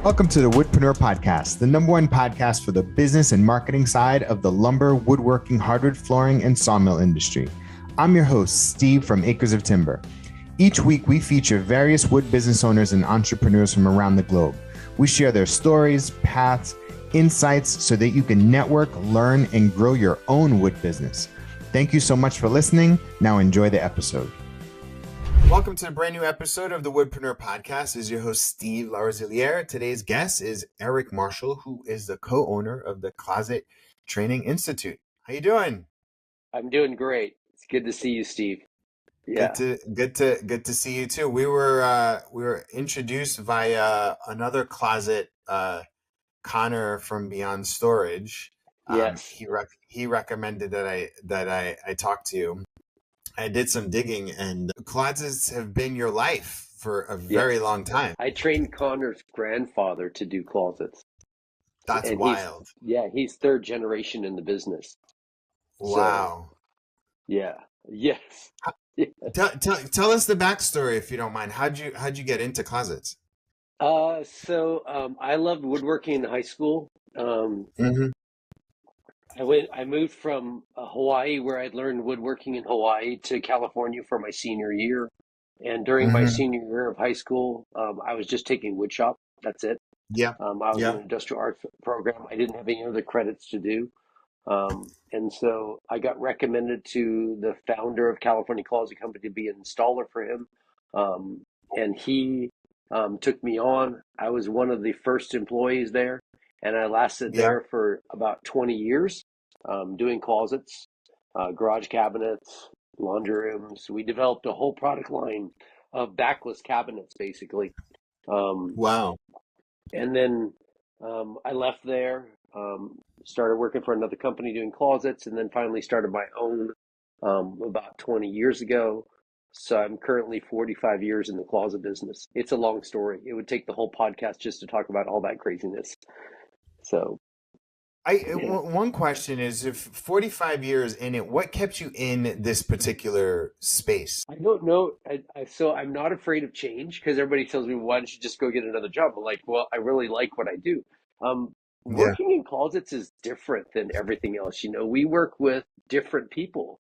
Welcome to the Woodpreneur podcast, the number one podcast for the business and marketing side of the lumber, woodworking, hardwood flooring, and sawmill industry. I'm your host, Steve from Acres of Timber. Each week, we feature various wood business owners and entrepreneurs from around the globe. We share their stories, paths, insights so that you can network, learn, and grow your own wood business. Thank you so much for listening. Now enjoy the episode. Welcome to a brand new episode of the Woodpreneur podcast. This is your host, Steve Laraziliere. Today's guest is Eric Marshall, who is the co-owner of the Closet Training Institute. How you doing? I'm doing great. It's good to see you, Steve. Yeah. Good to see you too. We were introduced via another closet, Connor from Beyond Storage. Yes. He recommended that I talk to you. I did some digging, and closets have been your life for a very long time. I trained Connor's grandfather to do closets. That's wild. He's third generation in the business. Wow. So, yeah. Yes. Tell us the backstory if you don't mind. How'd you get into closets? I loved woodworking in high school. I moved from Hawaii, where I'd learned woodworking in Hawaii, to California for my senior year. And during my senior year of high school, I was just taking wood shop. That's it. Yeah. I was in an industrial arts program. I didn't have any other credits to do. And so I got recommended to the founder of California Closet Company to be an installer for him. And he took me on. I was one of the first employees there. And I lasted there for about 20 years, doing closets, garage cabinets, laundry rooms. We developed a whole product line of backless cabinets, basically. Wow. And then I left there, started working for another company doing closets, and then finally started my own about 20 years ago. So I'm currently 45 years in the closet business. It's a long story. It would take the whole podcast just to talk about all that craziness. So, one question is, if 45 years in it, what kept you in this particular space? I don't know. So I'm not afraid of change, because everybody tells me, why don't you just go get another job? I'm like, well, I really like what I do. Working in closets is different than everything else. We work with different people.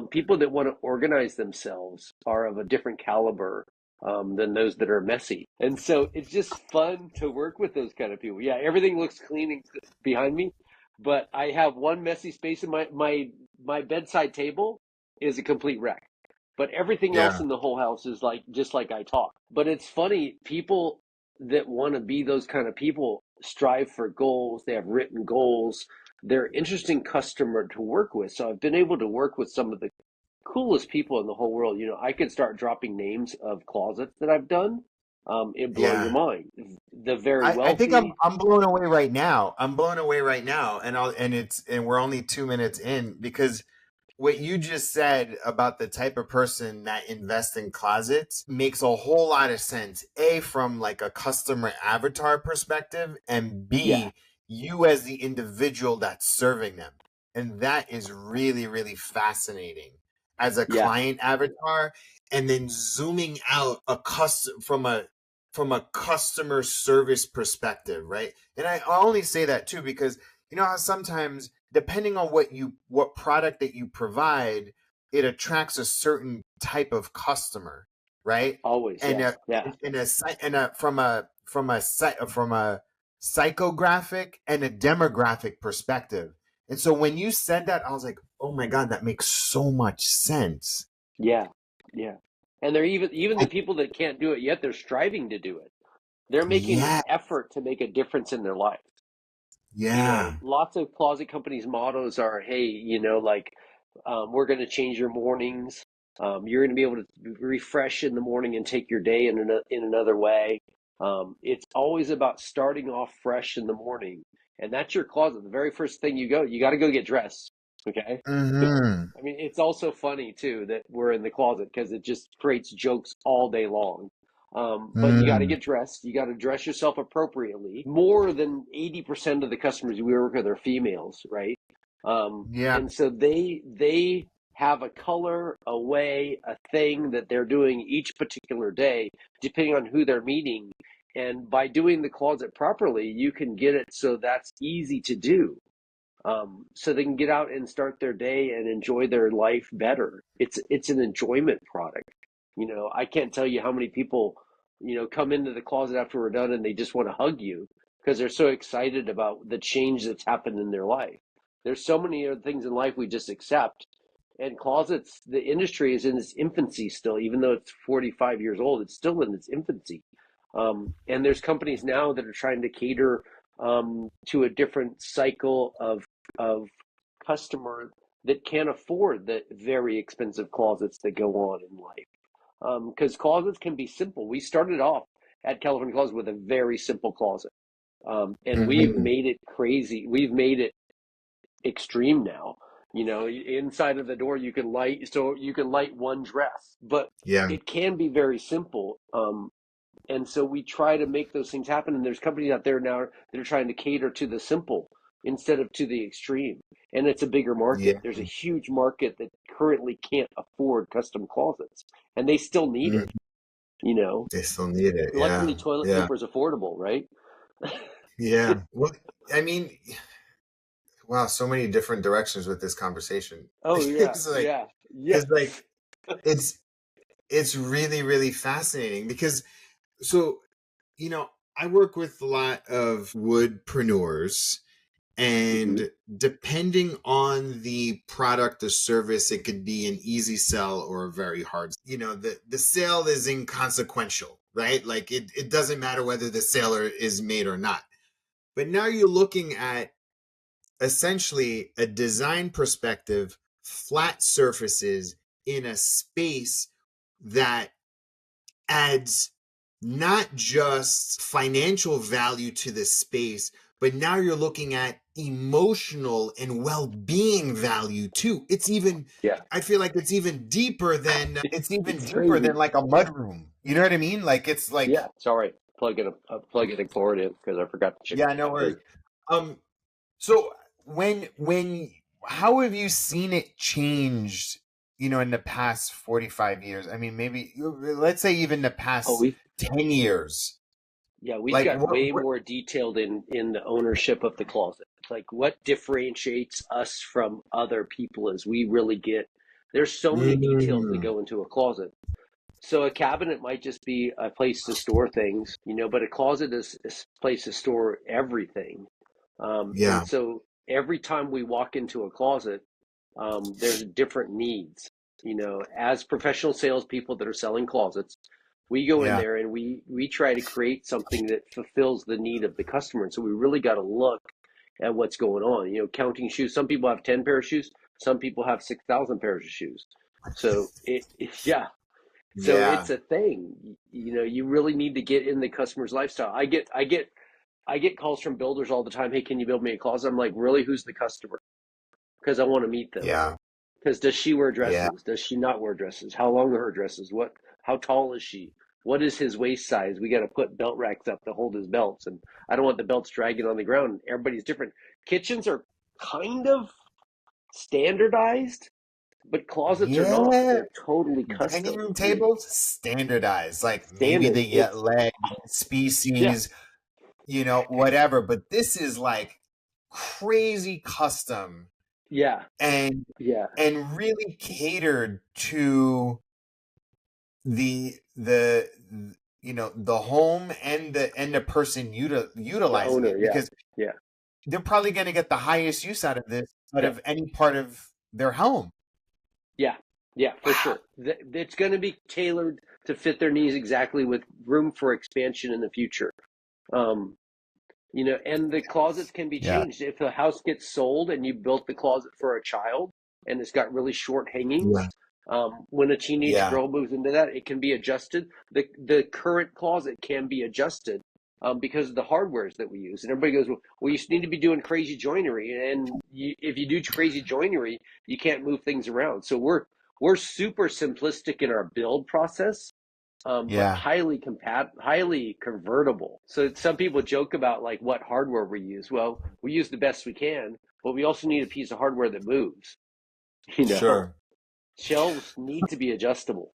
People that want to organize themselves are of a different caliber than those that are messy. And so it's just fun to work with those kind of people. Yeah, everything looks clean behind me, but I have one messy space in my bedside table is a complete wreck. But everything else in the whole house is just like I talk. But it's funny, people that want to be those kind of people strive for goals. They have written goals. They're interesting customer to work with. So I've been able to work with some of the coolest people in the whole world. I could start dropping names of closets that I've done. It blow your mind. The very wealthy. I think I'm blown away right now. And we're only 2 minutes in, because what you just said about the type of person that invests in closets makes a whole lot of sense. A, from like a customer avatar perspective, and B, you as the individual that's serving them. And that is really, really fascinating as a client avatar, and then zooming out from a customer service perspective, right? And I only say that too because how sometimes, depending on what product that you provide, it attracts a certain type of customer, right? Always, and from a psychographic and a demographic perspective. And so when you said that, I was like, oh my God, that makes so much sense. Yeah. And they're even the people that can't do it yet, they're striving to do it. They're making an effort to make a difference in their life. Yeah. Lots of closet companies' mottos are, hey, we're going to change your mornings. You're going to be able to refresh in the morning and take your day in another way. It's always about starting off fresh in the morning. And that's your closet. The very first thing you got to go get dressed. Okay. I mean, it's also funny too that we're in the closet because it just creates jokes all day long. But you got to get dressed. You got to dress yourself appropriately. More than 80% of the customers we work with are females, right? And so they have a color, a way, a thing that they're doing each particular day, depending on who they're meeting. And by doing the closet properly, you can get it so that's easy to do. So they can get out and start their day and enjoy their life better. It's an enjoyment product. I can't tell you how many people, come into the closet after we're done and they just want to hug you because they're so excited about the change that's happened in their life. There's so many other things in life we just accept. And closets, the industry is in its infancy still, even though it's 45 years old, it's still in its infancy. And there's companies now that are trying to cater to a different cycle of customer that can't afford the very expensive closets that go on in life. Because closets can be simple. We started off at California Closet with a very simple closet, and we've Mm-hmm. made it crazy. We've made it extreme now. Inside of the door you can light one dress, but Yeah. it can be very simple. And so we try to make those things happen. And there's companies out there now that are trying to cater to the simple instead of to the extreme. And it's a bigger market. Yeah. There's a huge market that currently can't afford custom closets, and they still need it. Mhm. You know, They still need it. luckily Yeah. toilet Yeah. paper is affordable, right? Yeah. Well, I mean, wow, so many different directions with this conversation. Oh yeah, It's like, yeah, because yes. like it's it's really, really fascinating because so, you know, I work with a lot of woodpreneurs, Hmm. and depending on the product or service, it could be an easy sell or a very hard. The sale is inconsequential, right? Like it doesn't matter whether the sale is made or not. But now you're looking at essentially a design perspective, flat surfaces in a space that adds not just financial value to the space, but now you're looking at emotional and well-being value too. Yeah, I feel like it's even it's deeper than crazy. like a mudroom. You know what I mean? Like it's like, Yeah, it's all right. Plug in a cord in because I forgot to check yeah, the no worries. battery. Um, so when how have you seen it changed, in the past 45 years? I mean, maybe let's say even the Oh, past we 10 years. Yeah, we've Like got way what more detailed in the ownership of the closet. Like what differentiates us from other people is we really get there's so many details that Mm, go into a closet. So a cabinet might just be a place to store things, but a closet is a place to store everything. And yeah, so every time we walk into a closet, there's different needs. As professional salespeople that are selling closets, we go in yeah, there and we try to create something that fulfills the need of the customer. And so we really got to look at what's going on. Counting shoes. Some people have 10 pair of shoes. Some people have 6,000 pairs of shoes. So yeah. So yeah, it's a thing. You really need to get in the customer's lifestyle. I get calls from builders all the time. Hey, can you build me a closet? I'm like, really? Who's the customer? Because I want to meet them. yeah, Because does she wear yeah, dresses? Does she not wear dresses? How long are her dresses? How tall is she? What is his waist size? We got to put belt racks up to hold his belts, and I don't want the belts dragging on the ground. Everybody's different. Kitchens are kind of standardized, but closets are not. yeah. They're totally Dining custom. room tables standardized, like maybe Standard. the It's leg Yeah, species, whatever. But this is like crazy custom yeah, and yeah. really catered to the the home and the person The utilizing owner. it, Yeah, because yeah, they're probably going to get the highest use out of this out yeah. of any part of their home. Yeah, yeah, for Wow. sure. It's going to be tailored to fit their needs exactly with room for expansion in the future. Um, and the closets can be Yeah. changed. If a house gets sold and you built the closet for a child and it's got really short hangings, Yeah. when a teenage Yeah. girl moves into that, it can be adjusted. The current closet can be adjusted because of the hardwares that we use. And everybody goes, well, you need to be doing crazy joinery. And if you do crazy joinery, you can't move things around. So we're super simplistic in our build process, but Yeah. highly convertible. So some people joke about like what hardware we use. Well, we use the best we can, but we also need a piece of hardware that moves. You know, Sure. shelves need to be adjustable.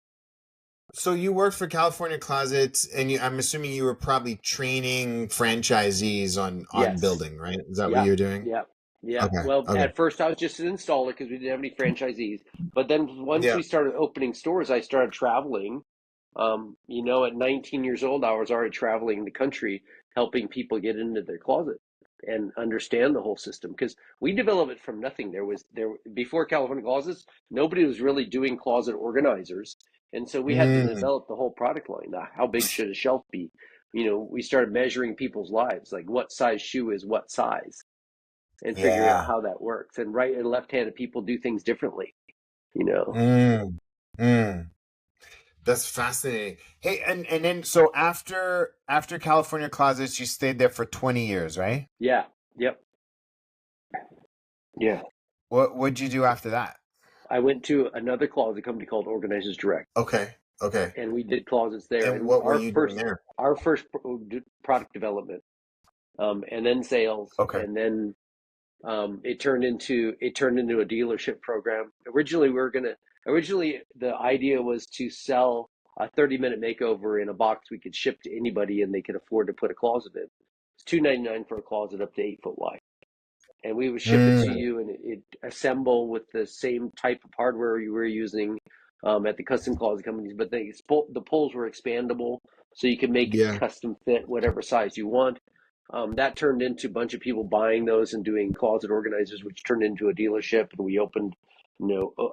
So you worked for California Closets, and I'm assuming you were probably training franchisees on Yes. building, right? Is that what Yeah. you're doing? Yeah. Yeah. Okay. Well, Okay. at first I was just an installer because we didn't have any franchisees. But then once Yeah. we started opening stores, I started traveling. At 19 years old, I was already traveling the country, helping people get into their closet and understand the whole system. Because we developed it from nothing. There before California Closets, nobody was really doing closet organizers, and so we had to Mm, develop the whole product line. How big should a shelf be? We started measuring people's lives, like what size shoe is what size, and figuring out yeah. how that works. And right and left-handed people do things differently. You know. Mm, mm. That's fascinating. Hey, and then so after California Closets, you stayed there for 20 years, right? Yeah. Yep. Yeah. What'd you do after that? I went to another closet company called Organizers Direct, Okay. Okay. and we did closets there. And And what were you doing there? our first product development, and then sales, Okay. and then it turned into a dealership program. Originally the idea was to sell a 30-minute makeover in a box we could ship to anybody, and they could afford to put a closet in. It's $299 for a closet up to 8 foot wide, and we would ship it to Mm, you, and it assemble with the same type of hardware you were using at the custom closet companies. But the poles were expandable, so you could make it yeah. custom fit whatever size you want. That turned into a bunch of people buying those and doing closet organizers, which turned into a dealership, and we opened,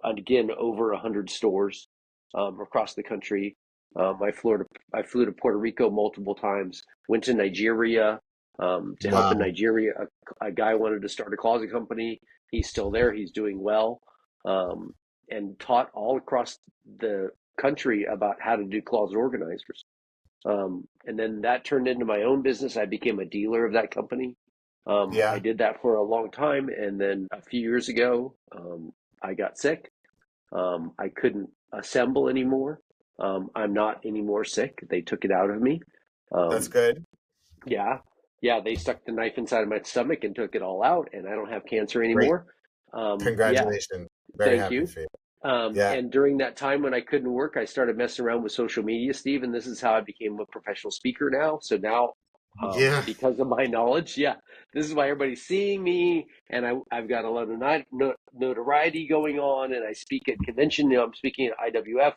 again, over 100 stores across the country. I flew to Puerto Rico multiple times. Went to Nigeria to help in Wow. Nigeria. A guy wanted to start a closet company. He's still there. He's doing well, um, and taught all across the country about how to do closet organizers. And then that turned into my own business. I became a dealer of that company. I Yeah. did that for a long time, and then a few years ago, I got sick. I couldn't assemble anymore. I'm not anymore sick. They took it out of me. That's Um, good. yeah, yeah, they stuck the knife inside of my stomach and took it all out, and I don't have cancer Great. anymore. Yeah, Congratulations. Very thank happy you. for you. Yeah. And during that time when I couldn't work, I started messing around with social media, Steve, and this is how I became a professional speaker now. So now, Yeah. because of my knowledge, yeah, this is why everybody's seeing me, and I've got a lot of notoriety going on, and I speak at convention. I'm speaking at IWF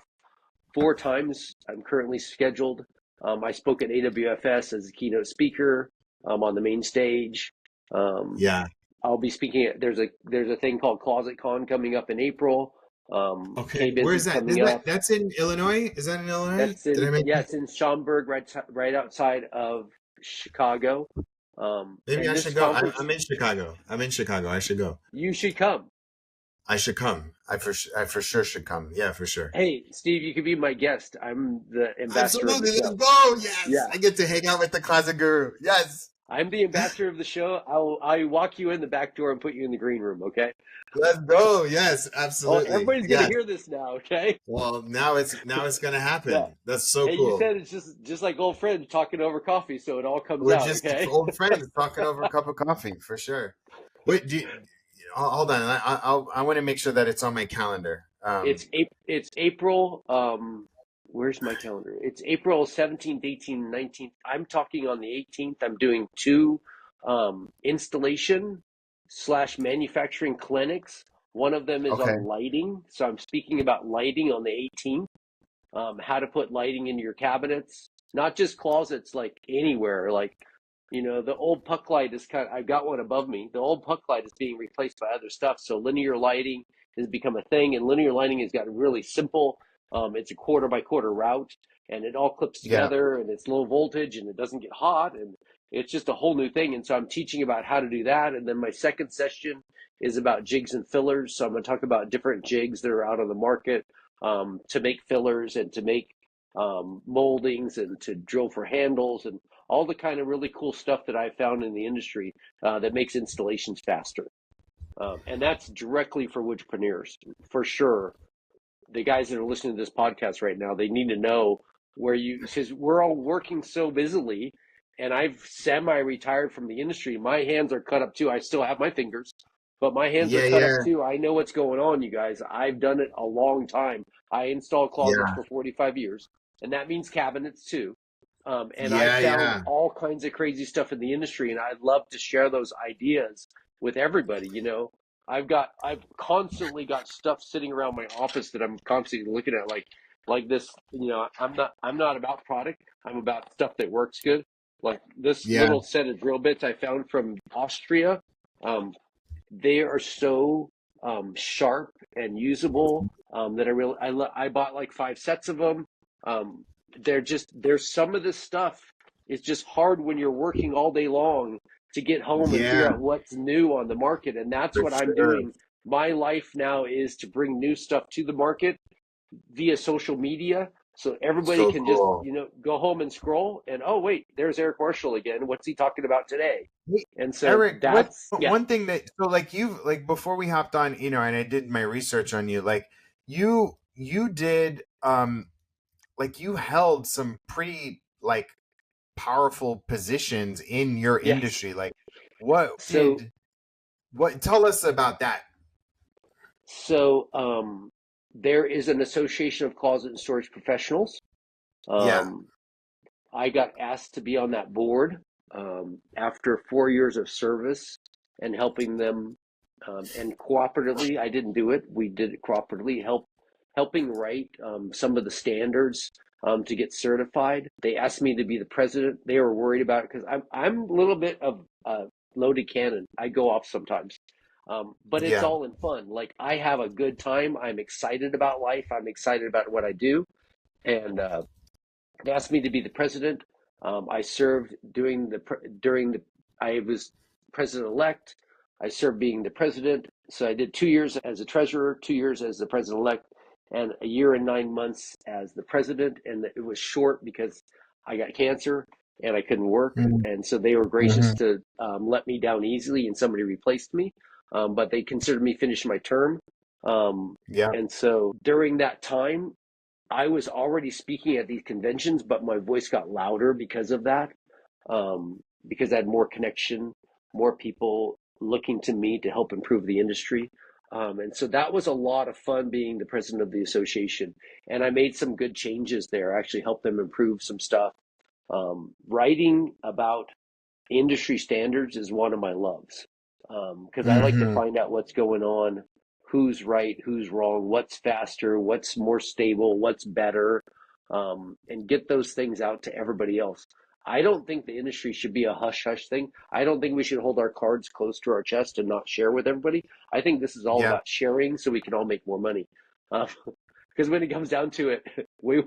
4 times. I'm currently scheduled. I spoke at AWFS as a keynote speaker on the main stage. Um, Yeah. I'll be speaking at there's a thing called Closet Con coming up in April. Okay. KBiz Where is is that? coming up. That's in Illinois? Is that in Illinois? That's Did I in make yeah, that? it's in Schaumburg, right outside of Chicago. Maybe And I this should go. conference, I'm in Chicago. I'm in Chicago. I should go. you should come. I should come. I for sure should come. Yeah, for sure. Hey, Steve, you could be my guest. I'm the ambassador of the Absolutely. Let's show. go. Yes. Yeah, I get to hang out with the Closet Guru. Yes. I'm the ambassador of the show. I'll walk you in the back door and put you in the green room. Okay. Let's go. Yes, Oh, absolutely. everybody's gonna Yes. hear this now. Okay. Well, now it's gonna Yeah. happen. That's so Hey, you cool. said it's just like old friends talking over coffee, so it all comes We're out. just Okay. old friends talking over a cup of coffee for sure. Wait, hold on. I want to make sure that it's on my calendar. It's April. Where's my calendar? It's April 17th, 18th, 19th. I'm talking on the 18th. I'm doing two installation slash manufacturing clinics. One of them is Okay. on lighting, so I'm speaking about lighting on the 18th. How to put lighting into your cabinets, not just closets, like anywhere. Like, the old puck light is I've got one above me. The old puck light is being replaced by other stuff. So linear lighting has become a thing, and linear lighting has gotten really simple. It's a quarter by quarter route, and it all clips Yeah. together, and it's low voltage, and it doesn't get hot, and it's just a whole new thing. And so I'm teaching about how to do that. And then my second session is about jigs and fillers. So I'm going to talk about different jigs that are out on the market to make fillers and to make moldings and to drill for handles and all the kind of really cool stuff that I found in the industry that makes installations faster. And that's directly for Woodpreneurs, for sure. The guys that are listening to this podcast right now, they need to know because we're all working so busily, and I've semi-retired from the industry. My hands are cut up too. I still have my fingers, but my hands are Yeah, cut up yeah, too. I know what's going on, you guys. I've done it a long time. I installed closets yeah, for 45 years, and that means cabinets too. And I've yeah, found yeah, all kinds of crazy stuff in the industry, and I'd love to share those ideas with everybody. I've constantly got stuff sitting around my office that I'm constantly looking at, like this. I'm not about product. I'm about stuff that works good. Like this yeah, little set of drill bits I found from Austria. Um, they are so sharp and usable that I bought like 5 sets of them. Um, there's some of this stuff is just hard when you're working all day long to get home and figure yeah, out what's new on the market, and that's for what I'm sure. doing. My life now is to bring new stuff to the market via social media, so everybody So can just cool. go home and scroll and, oh wait, there's Eric Marshall again, what's he talking about today? Hey, And so Eric, what that's, yeah. one thing that so like you like before we hopped on, and I did my research on you, like you did like you held some pretty like powerful positions in your Yes. industry. Like what So, did what tell us about that? so there is an association of closet and storage professionals. Yeah. Um, I got asked to be on that board after 4 years of service and helping them, and cooperatively. I didn't do it. We did it cooperatively, helping write some of the standards to get certified. They asked me to be the president. They were worried about it because I'm a little bit of a loaded cannon. I go off sometimes. But it's Yeah. all in fun. Like I have a good time. I'm excited about life. I'm excited about what I do. And they asked me to be the president. I served during the I was president elect. I served being the president. So I did 2 years as a treasurer, 2 years as the president elect, and a year and 9 months as the president. And it was short because I got cancer and I couldn't work. And so they were gracious Mm-hmm. to let me down easily, and somebody replaced me. But they considered me finished my term. Um, Yeah. and so during that time, I was already speaking at these conventions, but my voice got louder because of that, because I had more connection, more people looking to me to help improve the industry. And so that was a lot of fun being the president of the association. And I made some good changes there, I actually helped them improve some stuff. Writing about industry standards is one of my loves, because I like to Mm-hmm. find out what's going on, who's right, who's wrong, what's faster, what's more stable, what's better, and get those things out to everybody else. I don't think the industry should be a hush hush thing. I don't think we should hold our cards close to our chest and not share with everybody. I think this is all Yeah. about sharing so we can all make more money. Uh, because when it comes down to it, we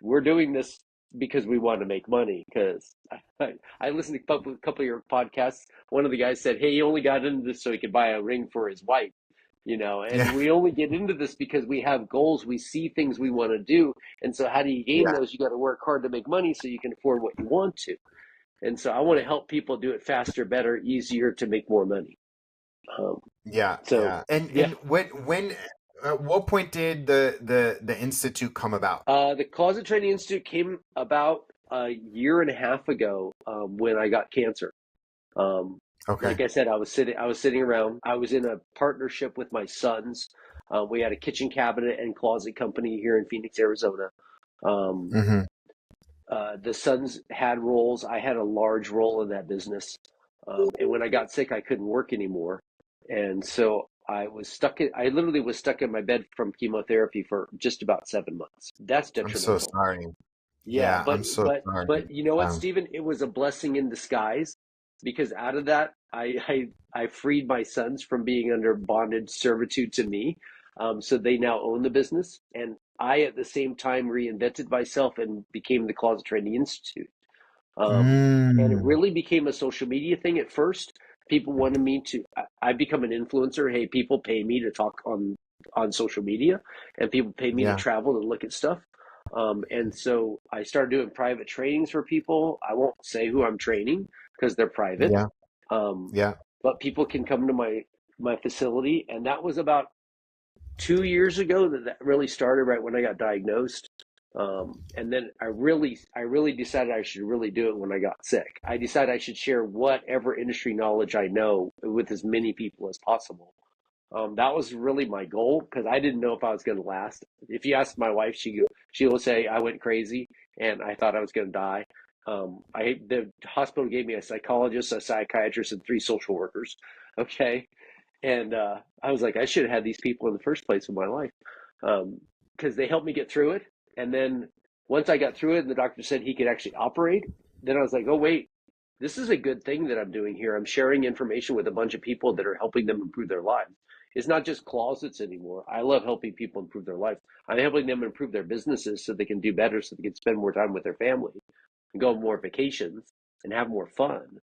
we're doing this because we want to make money. Because I listened to a couple of your podcasts. One of the guys said, "Hey, he only got into this so he could buy a ring for his wife." And Yeah. we only get into this because we have goals. We see things we want to do, and so how do you gain Yeah. those? You got to work hard to make money so you can afford what you want to. And so I want to help people do it faster, better, easier to make more money. Um, Yeah. so Yeah. And yeah. when at what point did the institute come about? The Closet Training Institute came about a year and a half ago, when I got cancer. Um, Okay. like I said, I was sitting around. I was in a partnership with my sons. We had a kitchen cabinet and closet company here in Phoenix, Arizona. Um, Mm-hmm. the sons had roles. I had a large role in that business. And when I got sick, I couldn't work anymore. And so I literally was stuck in my bed from chemotherapy for just about 7 months. That's I'm so detrimental. sorry. Yeah, Yeah, but I'm so but sorry. but you know what, Um, Stephen? It was a blessing in disguise, because out of that, I freed my sons from being under bondage servitude to me. So they now own the business, and I at the same time reinvented myself and became the Closet Training Institute. Um, and it mm, really became a social media thing at first. People wanted me to. I become an influencer. Hey, people pay me to talk on social media, and people pay me to yeah, travel to look at stuff. And so I started doing private trainings for people. I won't say who I'm training because they're private. yeah, Um, yeah. but people can come to my facility, and that was about 2 years ago that really started, right when I got diagnosed. And then I really decided I should really do it when I got sick. I decided I should share whatever industry knowledge I know with as many people as possible. That was really my goal because I didn't know if I was going to last. If you ask my wife, she will say I went crazy and I thought I was going to die. The hospital gave me a psychologist, a psychiatrist, and three social workers. Okay, and I was like, I should have had these people in the first place in my life because they helped me get through it. And then once I got through it, and the doctor said he could actually operate, then I was like, oh wait, this is a good thing that I'm doing here. I'm sharing information with a bunch of people that are helping them improve their lives. It's not just closets anymore. I love helping people improve their lives. I'm helping them improve their businesses so they can do better, so they can spend more time with their family and go on more vacations and have more fun.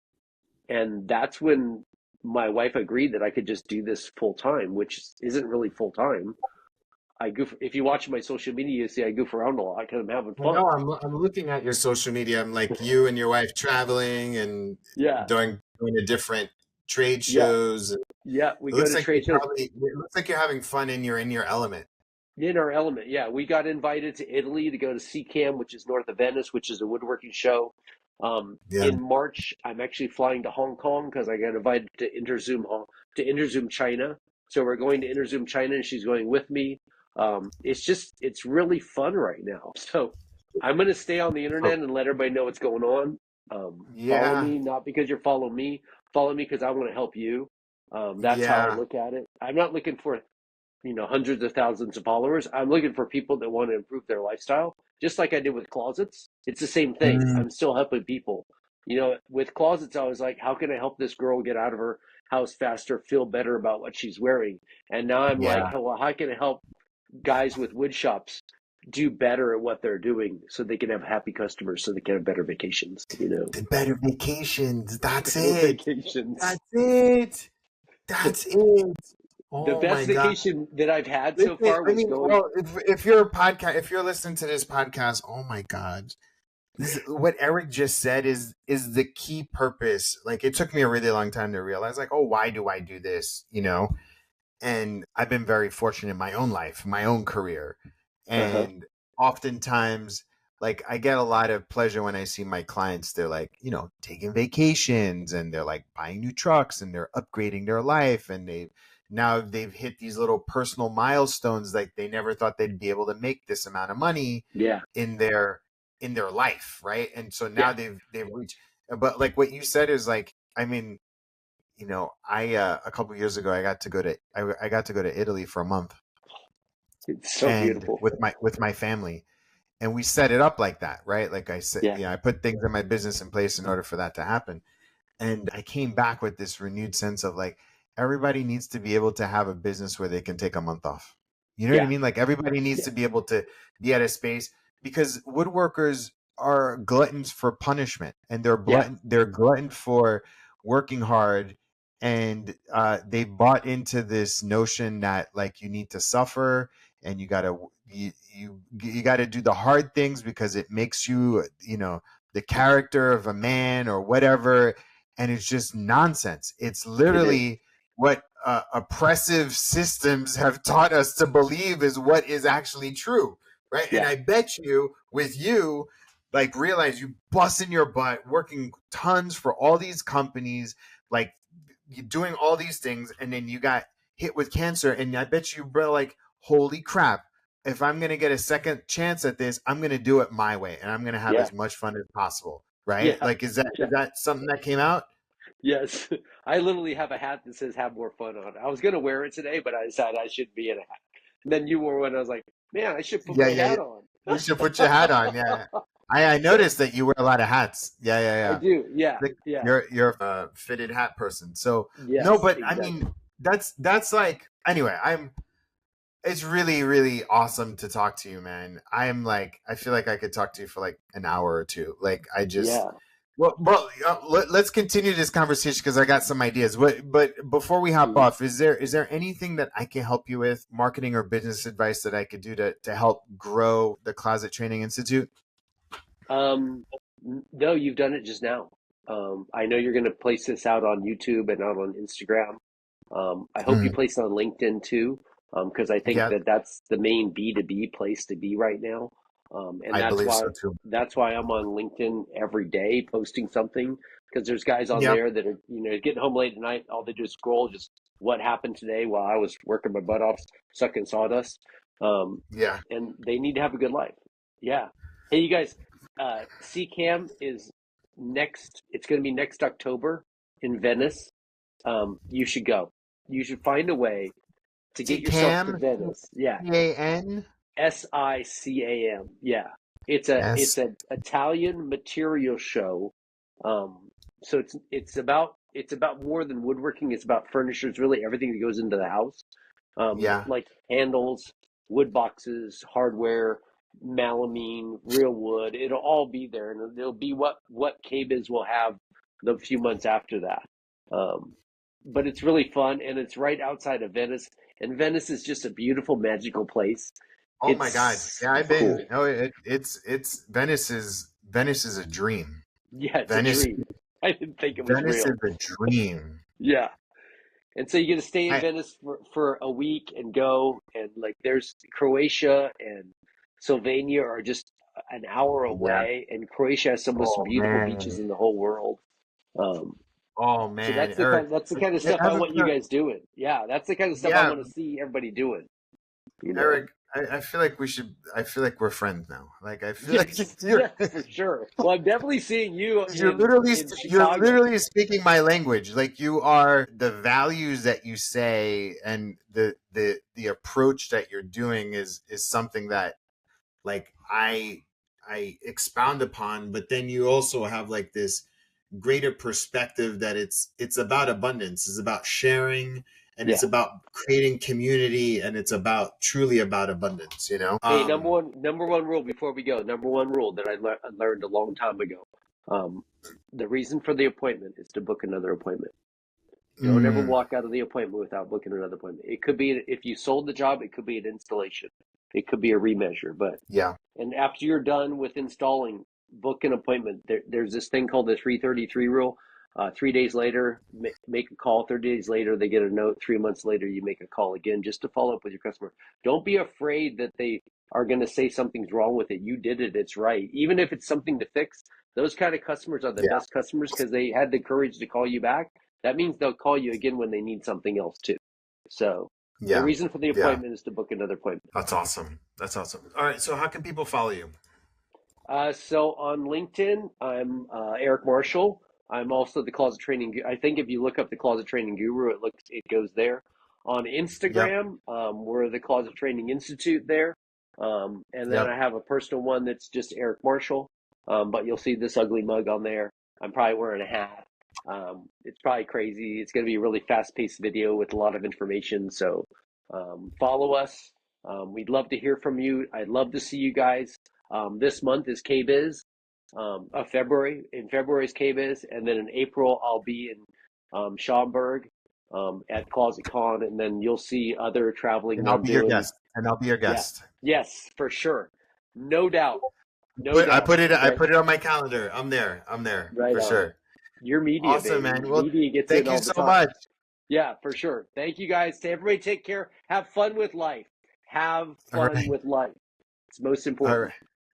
And that's when my wife agreed that I could just do this full time, which isn't really full time. If you watch my social media, you see I goof around a lot because I'm having I know fun. I'm looking at your social media. I'm like you and your wife traveling and Yeah, doing the different trade yeah, shows. It yeah. We go looks to like trade shows. it looks like you're having fun and you're in your element. In our element, yeah. We got invited to Italy to go to CCAM, which is north of Venice, which is a woodworking show. Yeah. In March, I'm actually flying to Hong Kong because I got invited to Interzoom China. So we're going to Interzoom China, and she's going with me. It's really fun right now. So I'm going to stay on the Oh, internet and let everybody know what's going on. Follow yeah. me, not because you're following me. Follow me because I want to help you. That's how I Yeah. look at it. I'm not looking for hundreds of thousands of followers. I'm looking for people that want to improve their lifestyle, just like I did with closets. It's the same thing. Mm, I'm still helping people. With closets, I was like, how can I help this girl get out of her house faster, feel better about what she's wearing? And now I'm like, yeah. well, how can I help guys with wood shops do better at what they're doing so they can have happy customers, so they can have better vacations, The better vacations. That's better it. vacations. That's it. That's it. The Oh best my God. vacation that I've had so Listen, far I was mean, going. well, if you're a podcast, if you're listening to this podcast, oh my God, this what Eric just said is the key purpose. Like, it took me a really long time to realize, like, oh, why do I do this? And I've been very fortunate in my own life, my own career, Uh-huh. and oftentimes, like, I get a lot of pleasure when I see my clients. They're like, taking vacations, and they're like buying new trucks, and they're upgrading their life, and they've hit these little personal milestones, like they never thought they'd be able to make this amount of money Yeah. in their life, right? And so now Yeah. they've reached. But like what you said is like, I mean, I a couple of years ago I got to go to Italy for a month, It's so and beautiful. with my family, and we set it up like that, right? Like I said, Yeah. I put things in my business in place in order for that to happen. And I came back with this renewed sense of like, everybody needs to be able to have a business where they can take a month off. You know what I Yeah. mean? Like, everybody needs Yeah. to be able to be at a space, because woodworkers are gluttons for punishment, and Yeah. they're glutton for working hard, and they bought into this notion that, like, you need to suffer, and you got to do the hard things because it makes you, the character of a man or whatever. And it's just nonsense. It's It is. literally what oppressive systems have taught us to believe is what is actually true, right? And Yeah. I bet you, with you, like, realize you busting your butt, working tons for all these companies, like, you doing all these things, and then you got hit with cancer, and I bet you, bro, like, holy crap. If I'm gonna get a second chance at this, I'm gonna do it my way, and I'm gonna have Yeah. as much fun as possible, right? Yeah. Like, is that Yeah. is that something that came out? Yes. I literally have a hat that says have more fun on it. I was gonna wear it today, but I decided I shouldn't be in a hat. And then you wore one. I was like, man, I should put Yeah, my yeah, yeah. hat on. You should put your hat on. Yeah, I noticed that you wear a lot of hats. Yeah, yeah, I yeah. do. Yeah. Like, Yeah. you're a fitted hat person. So no, Yes, but I exactly. mean, that's like, anyway. It's really, really awesome to talk to you, man. I feel like I could talk to you for like an hour or two. Like, I just, Yeah. well, let's continue this conversation because I got some ideas. But before we hop Mhm. off, is there anything that I can help you with, marketing or business advice that I could do to help grow the Closet Training Institute? Um, no, you've done it just now. I know you're going to place this out on YouTube and out on Instagram. I hope you Mhm. place it on LinkedIn too, because I think Yeah, that that's the main B2B place to be right now. And I believe so too. that's why I'm on LinkedIn every day posting something, because there's guys on Yep. there that are, getting home late at night. All they do is scroll just what happened today while I was working my butt off sucking sawdust. Yeah. And they need to have a good life. Yeah. Hey, you guys, CCAM is next. It's going to be next October in Venice. You should go. You should find a way to get See yourself to Cam, Venice. Yeah, CAN. SICAM. Yeah, it's Yes. an Italian material show. So it's about more than woodworking. It's about furniture. It's really everything that goes into the house, Yeah. like handles, wood boxes, hardware, melamine, real wood. It'll all be there, and it'll be what KBIS will have the few months after that. Um, but it's really fun, and it's right outside of Venice. And Venice is just a beautiful, magical place. Oh my God. It's Yeah, I've been. cool. No, it's Venice is a dream. Yeah, it's a Venice dream. I didn't think it was Venice real. is a dream. Yeah. And so you get to stay in I Venice for a week and go, and like there's Croatia and Slovenia are just an hour Yeah. away, and Croatia has some of the most Oh beautiful beaches man. in the whole world. Um, Oh so man, Eric. that's the kind of I stuff I have a want you guys doing. Yeah, that's the kind of stuff I yeah, want to see everybody doing. You know. Eric. I feel like we should. I feel like we're friends now. Like I feel like Yes, yes, for sure. Well, I'm definitely seeing you in you're Chicago. literally speaking my language. Like you are the values that you say and the approach that you're doing is something that like I expound upon, but then you also have like this greater perspective that it's about abundance, it's about sharing, and it's Yeah. about creating community, and it's about truly about abundance, Hey, number one rule before we go. Number one rule that I learned a long time ago. Um, the reason for the appointment is to book another appointment. Don't ever mm, walk out of the appointment without booking another appointment. It could be if you sold the job, it could be an installation, it could be a remeasure. But yeah, and after you're done with installing, book an appointment. There's this thing called the 333 rule. 3 days later, make a call. 30 days later, they get a note. 3 months later, you make a call again just to follow up with your customer. Don't be afraid that they are going to say something's wrong with it. You did it. It's right. Even if it's something to fix, those kind of customers are the yeah, best customers because they had the courage to call you back. That means they'll call you again when they need something else too. So the yeah, reason for the yeah. appointment is to book another appointment. That's awesome. That's awesome. All right, so how can people follow you? So on LinkedIn, I'm Eric Marshall. I'm also the Closet Training. I think if you look up the Closet Training Guru, it goes there. On Yep, Instagram, we're the Closet Training Institute there, and then yep. I have a personal one that's just Eric Marshall. But you'll see this ugly mug on there. I'm probably wearing a hat. It's probably crazy. It's going to be a really fast-paced video with a lot of information. So follow us. We'd love to hear from you. I'd love to see you guys. This month is KBiz. February. In February is KBiz, and then in April I'll be in Schaumburg at Closet Con, and then you'll see other traveling And that I'll I'm be your doing. guest. And I'll be your Yeah, guest. yes, for sure, no doubt, no But I doubt. put it I Right, put it on my calendar. I'm there right for on. sure. Your media, Awesome, baby. man. Well, Media gets in thank you all the so time. much. Yeah, for sure. Thank you guys. Everybody take care. Have fun with life. Have All fun right. with life. It's most All important. right.